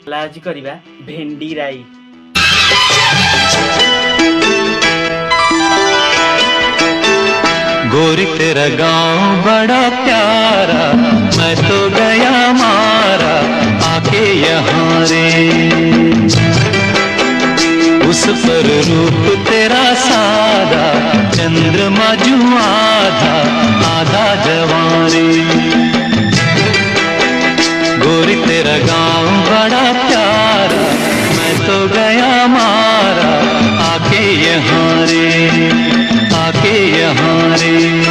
आज करिबा भेंडी राई। गोरी तेरा गांव बड़ा प्यारा, मैं तो गया मारा आके यहाँ रे। उस पर रूप तेरा सादा, चंद्रमा जू आधा आधा जवां रे। गोरी तेरा गांव बड़ा प्यारा, मैं तो गया मारा आके यहाँ रे, आके यहाँ रे।